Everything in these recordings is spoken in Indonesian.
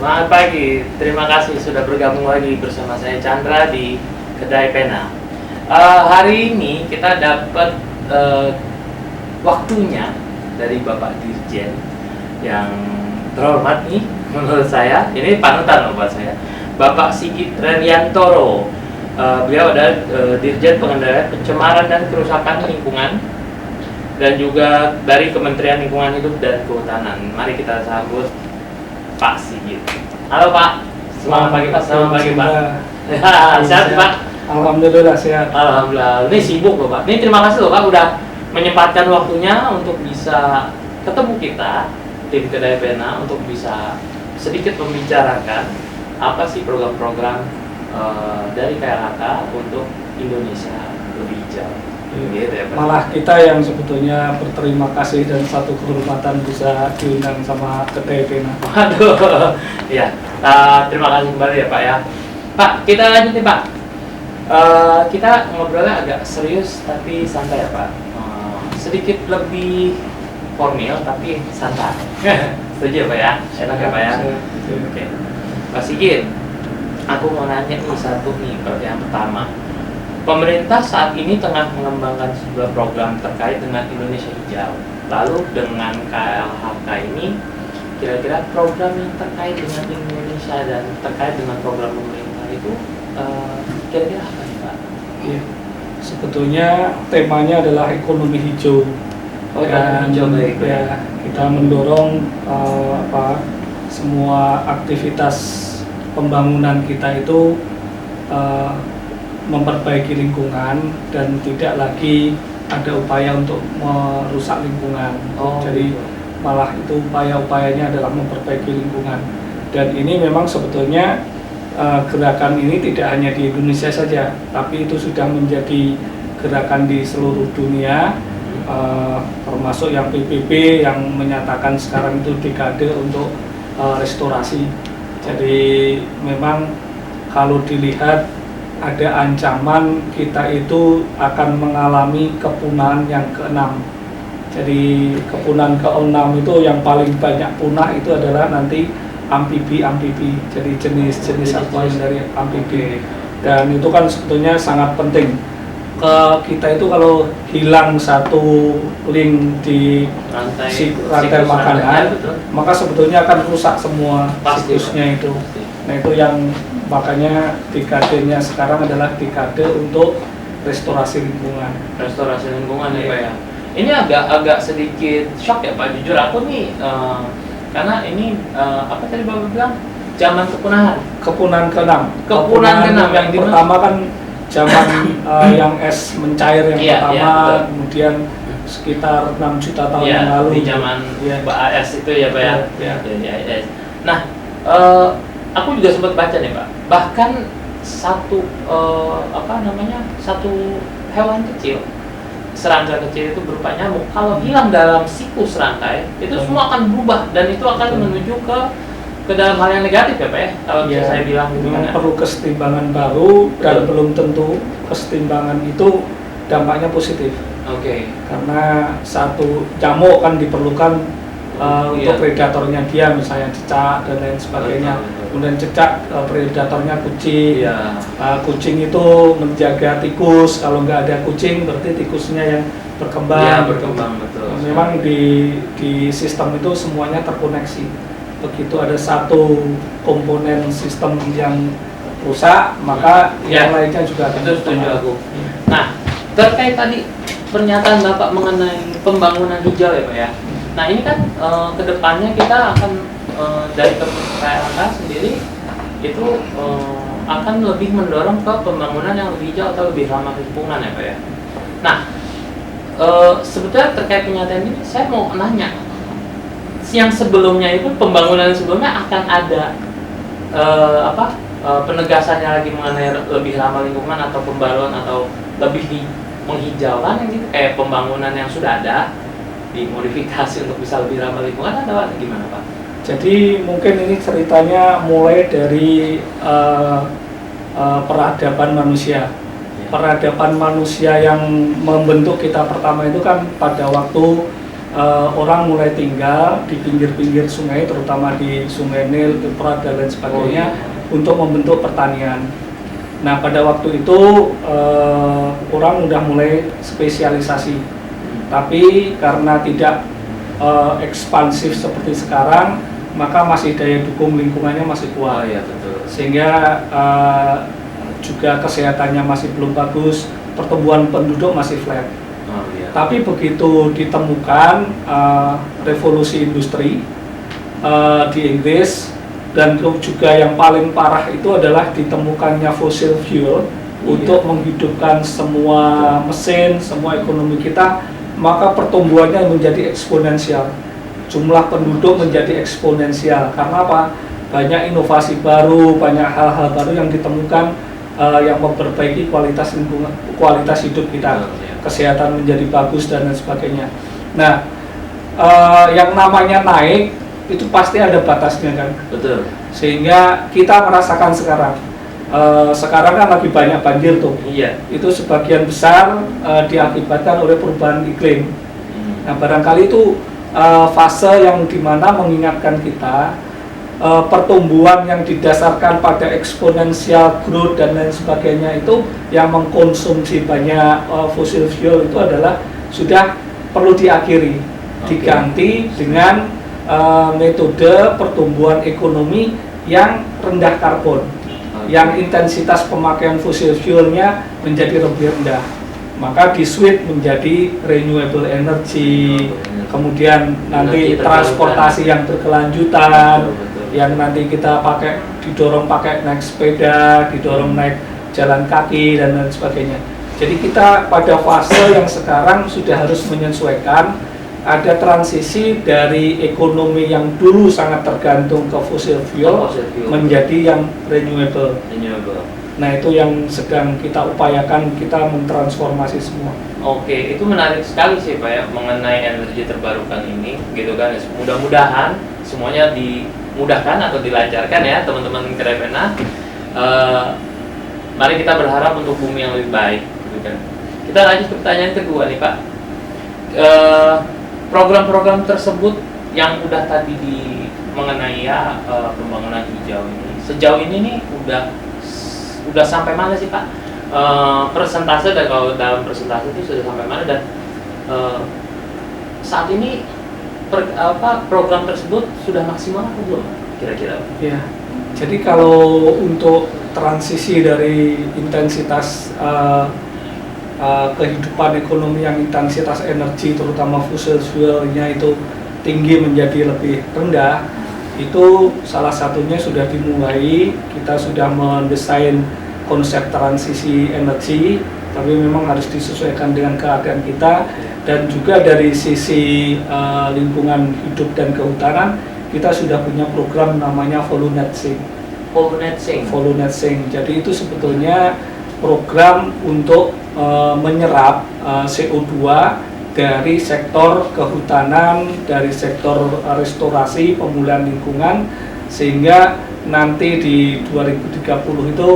Semangat pagi, terima kasih sudah bergabung lagi bersama saya Chandra di Kedai Pena. Hari ini kita dapat waktunya dari Bapak Dirjen yang terhormat nih menurut saya, ini panutan loh buat saya, Bapak Sigit Rediantoro. Beliau adalah Dirjen Pengendalian Pencemaran dan Kerusakan Lingkungan dan juga dari Kementerian Lingkungan Hidup dan Kehutanan. Mari kita sambut Pak Sigit. Halo Pak, selamat pagi Pak. Selamat pagi Pak. Sehat Pak? Alhamdulillah sehat. Alhamdulillah. Ini sibuk loh Pak. Ini terima kasih loh Pak udah menyempatkan waktunya untuk bisa ketemu kita tim Kedai Pena untuk bisa sedikit membicarakan apa sih program-program dari KLHK untuk Indonesia lebih hijau. Gitu ya, Pak. Malah kita yang sebetulnya berterima kasih dan satu kehormatan bisa diundang sama Kedai Pena. Waduh, ya. Terima kasih kembali ya Pak ya. Pak, kita lanjut nih Pak. Kita ngobrolnya agak serius tapi santai ya Pak. Sedikit lebih formal tapi santai. Setuju ya Pak ya? Enak ya Pak ya? Oke. Pak Sigit, aku mau nanya nih satu nih yang pertama. Pemerintah saat ini tengah mengembangkan sebuah program terkait dengan Indonesia Hijau. Lalu dengan KLHK ini, kira-kira program yang terkait dengan Indonesia dan terkait dengan program pemerintah itu kira-kira apa nih Pak? Ya, sebetulnya temanya adalah ekonomi hijau. Dan hijau baik, ya, kita mendorong semua aktivitas pembangunan kita itu memperbaiki lingkungan dan tidak lagi ada upaya untuk merusak lingkungan. Jadi malah itu upaya-upayanya adalah memperbaiki lingkungan. Dan ini memang sebetulnya gerakan ini tidak hanya di Indonesia saja, tapi itu sudah menjadi gerakan di seluruh dunia, termasuk yang PBB yang menyatakan sekarang itu dekade untuk restorasi. Jadi memang kalau dilihat ada ancaman kita itu akan mengalami kepunahan yang ke-6. Jadi kepunahan ke-6 itu yang paling banyak punah itu adalah nanti amfibi. Jadi jenis-jenis satwa yang dari amfibi. Dan itu kan sebetulnya sangat penting. Kita itu kalau hilang satu link di rantai makanan, maka sebetulnya akan rusak semua siklusnya itu. Nah itu yang makanya dekadenya sekarang adalah dekade untuk restorasi lingkungan. Restorasi lingkungan ya Pak ya. Ini agak sedikit shock ya Pak. Jujur aku nih karena ini apa tadi Bapak bilang zaman kepunahan. Kepunahan ke-6. Kepunahan ke-6 yang pertama kan zaman yang es mencair yang pertama, kemudian sekitar 6 juta tahun yang lalu di zaman es itu ya Pak ya. Nah, aku juga sempat baca nih Pak, bahkan satu satu hewan kecil, serangga kecil itu berupa nyamuk, kalau hilang dalam siklus serangkai itu semua akan berubah dan itu akan menuju ke dalam hal yang negatif ya Pak ya, kalau bisa saya bilang gitu kan ya. Perlu kesetimbangan baru dan belum tentu kesetimbangan itu dampaknya positif. Karena satu nyamuk kan diperlukan untuk predatornya dia, misalnya cecak dan lain sebagainya. Kemudian cecak predatornya kucing. Kucing itu menjaga tikus. Kalau nggak ada kucing berarti tikusnya yang berkembang. Betul. Memang di sistem itu semuanya terkoneksi. Begitu ada satu komponen sistem yang rusak, maka yang lainnya juga akan setuju aku. Nah, terkait tadi pernyataan Bapak mengenai pembangunan hijau ya Pak ya. Nah ini kan kedepannya kita akan dari KLHK sendiri itu akan lebih mendorong ke pembangunan yang lebih hijau atau lebih ramah lingkungan ya Pak ya. Nah sebetulnya terkait pernyataan ini saya mau nanya, yang sebelumnya itu pembangunan sebelumnya akan ada penegasannya lagi mengenai lebih ramah lingkungan atau pembaruan atau lebih menghijaukan gitu, kayak pembangunan yang sudah ada dimodifikasi untuk bisa lebih ramah lingkungan atau gimana Pak? Jadi mungkin ini ceritanya mulai dari peradaban manusia. Peradaban manusia yang membentuk kita pertama itu kan pada waktu orang mulai tinggal di pinggir-pinggir sungai, terutama di Sungai Nil, Euphrates dan lain sebagainya, untuk membentuk pertanian. Nah, pada waktu itu orang udah mulai spesialisasi, tapi karena tidak ekspansif seperti sekarang, maka masih daya dukung lingkungannya masih kuat. Iya, betul. Sehingga juga kesehatannya masih belum bagus, pertumbuhan penduduk masih flat. Iya. Tapi begitu ditemukan revolusi industri di Inggris, dan juga yang paling parah itu adalah ditemukannya fossil fuel untuk menghidupkan semua mesin, semua ekonomi kita, maka pertumbuhannya menjadi eksponensial. Jumlah penduduk menjadi eksponensial. Karena apa? Banyak inovasi baru, banyak hal-hal baru yang ditemukan yang memperbaiki kualitas lingkungan, kualitas hidup kita, kesehatan menjadi bagus dan lain sebagainya. Nah, yang namanya naik itu pasti ada batasnya kan. Betul. Sehingga kita merasakan sekarang. Sekarang kan lagi banyak banjir tuh. Iya. Itu sebagian besar diakibatkan oleh perubahan iklim. Nah, barangkali itu fase yang dimana mengingatkan kita pertumbuhan yang didasarkan pada eksponensial growth dan lain sebagainya itu yang mengkonsumsi banyak fossil fuel itu adalah sudah perlu diakhiri, diganti dengan metode pertumbuhan ekonomi yang rendah karbon, yang intensitas pemakaian fossil fuelnya menjadi lebih rendah, maka di switch menjadi renewable energy, kemudian nanti transportasi yang berkelanjutan, yang nanti kita pakai, didorong pakai naik sepeda, didorong naik jalan kaki dan lain sebagainya. Jadi kita pada fase yang sekarang sudah harus menyesuaikan, ada transisi dari ekonomi yang dulu sangat tergantung ke fossil fuel menjadi yang renewable. Nah, itu yang sedang kita upayakan, kita mentransformasi semua. Oke, itu menarik sekali sih Pak ya, mengenai energi terbarukan ini gitu kan. Mudah-mudahan semuanya dimudahkan atau dilancarkan ya teman-teman Krepena. Mari kita berharap untuk bumi yang lebih baik gitu kan. Kita lanjut ke pertanyaan kedua nih Pak. Program-program tersebut yang udah tadi mengenai ya pembangunan hijau ini, sejauh ini nih udah sampai mana sih Pak? Persentase, dan kalau dalam persentase itu sudah sampai mana, dan saat ini program tersebut sudah maksimal atau belum kira-kira? Ya, jadi kalau untuk transisi dari intensitas kehidupan ekonomi yang intensitas energi terutama fossil fuel-nya itu tinggi menjadi lebih rendah, itu salah satunya sudah dimulai. Kita sudah mendesain konsep transisi energi, tapi memang harus disesuaikan dengan keadaan kita, dan juga dari sisi lingkungan hidup dan kehutanan kita sudah punya program namanya Volunet-Sink. Volunet-Sink. Jadi itu sebetulnya program untuk menyerap CO2 dari sektor kehutanan, dari sektor restorasi, pemulihan lingkungan, sehingga nanti di 2030 itu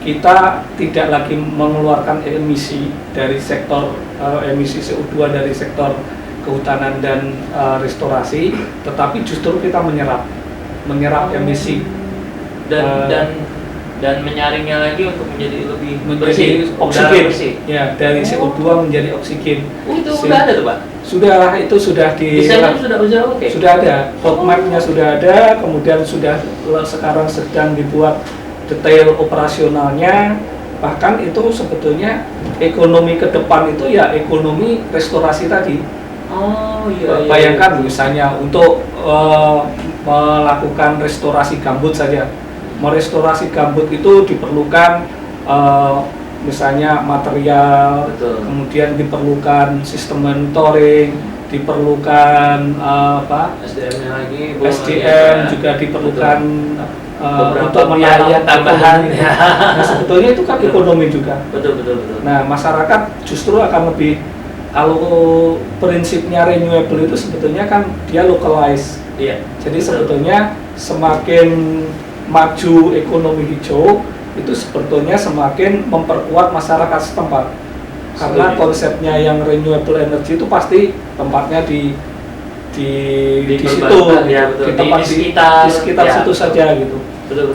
kita tidak lagi mengeluarkan emisi dari sektor emisi CO2 dari sektor kehutanan dan restorasi, tetapi justru kita menyerap emisi dan menyaringnya lagi untuk menjadi lebih bersih, oksigen ya, dari CO2 menjadi oksigen. Itu sudah ada tuh Pak? Sudah, itu sudah sudah ada, roadmap-nya sudah ada, kemudian sudah sekarang sedang dibuat detail operasionalnya. Bahkan itu sebetulnya ekonomi ke depan itu ya ekonomi restorasi tadi. Bayangkan misalnya untuk melakukan restorasi gambut saja. Merestorasi gambut itu diperlukan misalnya material, kemudian diperlukan sistem monitoring, diperlukan SDM-nya lagi, SDM juga diperlukan untuk biaya tambahan. Nah, sebetulnya itu kan ekonomi juga. Betul. Nah, masyarakat justru akan lebih, kalau prinsipnya renewable itu sebetulnya kan dia localize. Iya. Jadi sebetulnya semakin maju ekonomi hijau itu sebetulnya semakin memperkuat masyarakat setempat, karena konsepnya yang renewable energy itu pasti tempatnya di di situ, berbagai, ya, betul. di tempat Di sekitar, di sekitar ya, situ betul. saja gitu. Betul.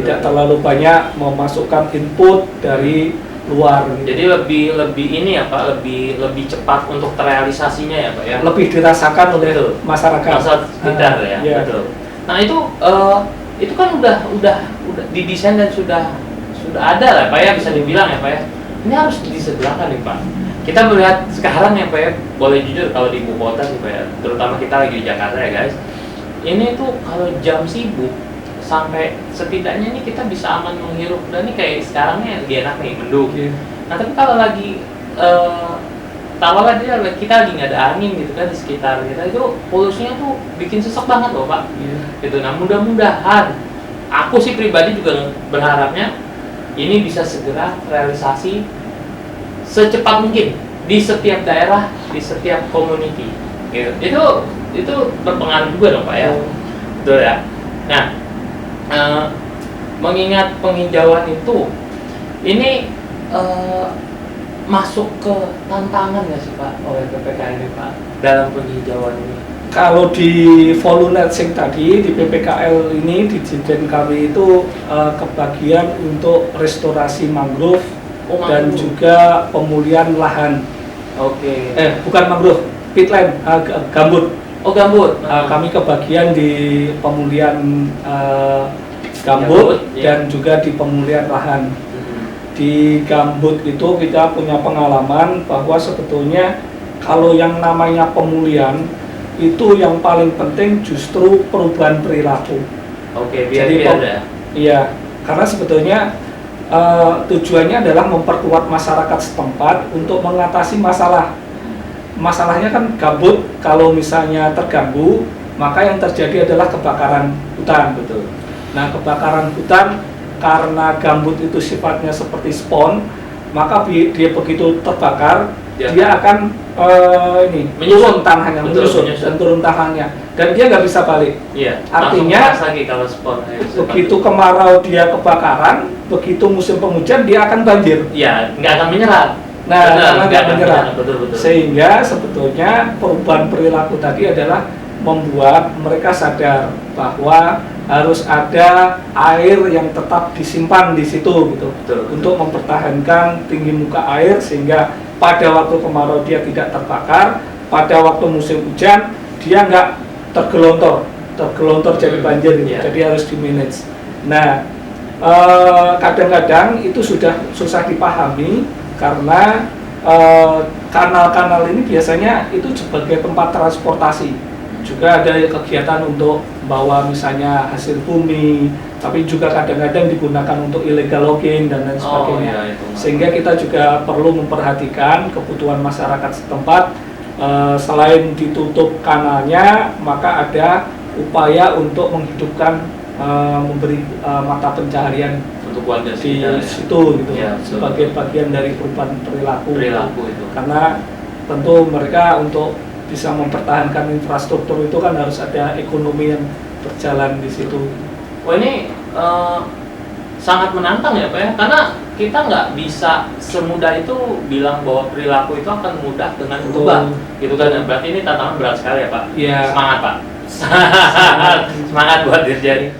Tidak terlalu banyak memasukkan input dari luar. Gitu. Jadi lebih ini ya Pak, lebih cepat untuk terrealisasinya ya Pak ya. Lebih dirasakan oleh Betul. masyarakat. Masyarakat sekitar ya, Ya. betul. Nah itu kan udah didesain dan sudah ada lah Pak ya, bisa dibilang ya Pak ya. Ini harus disegerakan nih Pak. Kita melihat sekarang ya Pak ya, boleh jujur kalau di ibu kota sih Pak ya, terutama kita lagi di Jakarta ya guys. Ini tuh kalau jam sibuk sampai setidaknya ini kita bisa aman menghirup, dan ini kayak sekarang nih lagi enak nih, mendung. Iya. Nah tapi kalau lagi tawalah kita lagi nggak ada angin gitu kan di sekitar kita, itu polusinya tuh bikin sesek banget loh Pak. Iya. Gitu. Nah mudah-mudahan, aku sih pribadi juga berharapnya ini bisa segera realisasi secepat mungkin di setiap daerah, di setiap community. Gitu. Itu berpengaruh juga dong Pak ya. Betul ya. Nah, mengingat penghijauan itu, ini masuk ke tantangan nggak sih Pak oleh PPKL ini Pak dalam penghijauan ini? Kalau di Volunet tadi di PPKL ini di Dirjen kami itu kebagian untuk restorasi mangrove dan juga pemulihan lahan. Oke. Bukan mangrove, peatland, gambut. Oh gambut. Kami kebagian di pemulihan gambut ya. dan juga di pemulihan lahan. Di gambut itu kita punya pengalaman bahwa sebetulnya kalau yang namanya pemulihan itu yang paling penting justru perubahan perilaku. Oke, Jadi ada. Iya, karena sebetulnya tujuannya adalah memperkuat masyarakat setempat untuk mengatasi masalah. Masalahnya kan gambut, kalau misalnya terganggu, maka yang terjadi adalah kebakaran hutan. Betul. Nah, kebakaran hutan karena gambut itu sifatnya seperti spon, maka dia begitu terbakar, dia akan turun tanahnya, menyusut dan turun tanahnya, dan dia nggak bisa balik. Iya. Artinya lagi kalau spon, begitu kemarau dia kebakaran, begitu musim penghujan dia akan banjir. Iya, nggak akan menyerap. Nah, karena nggak menyerap. Betul. Sehingga sebetulnya perubahan perilaku tadi adalah membuat mereka sadar bahwa harus ada air yang tetap disimpan di situ gitu. Betul. Untuk mempertahankan tinggi muka air sehingga pada waktu kemarau dia tidak terbakar, pada waktu musim hujan dia nggak tergelontor jadi banjir gitu. Yeah. Jadi harus di manage. Nah, kadang-kadang itu sudah susah dipahami karena kanal-kanal ini biasanya itu sebagai tempat transportasi. Juga ada kegiatan untuk bawa misalnya hasil bumi, tapi juga kadang-kadang digunakan untuk illegal logging dan lain sebagainya. Sehingga kita juga perlu memperhatikan kebutuhan masyarakat setempat. Selain ditutup kanalnya, maka ada upaya untuk menghidupkan, memberi mata pencaharian untuk warga di sekitar, situ gitu, ya, sebagai bagian dari perubahan perilaku itu. Karena tentu mereka untuk bisa mempertahankan infrastruktur itu kan harus ada ekonomi yang berjalan di situ. Wah ini sangat menantang ya Pak ya, karena kita nggak bisa semudah itu bilang bahwa perilaku itu akan mudah dengan berubah, gitu kan? Berarti ini tantangan berat sekali ya Pak. Ya. Semangat Pak. Semangat buat Dirjen.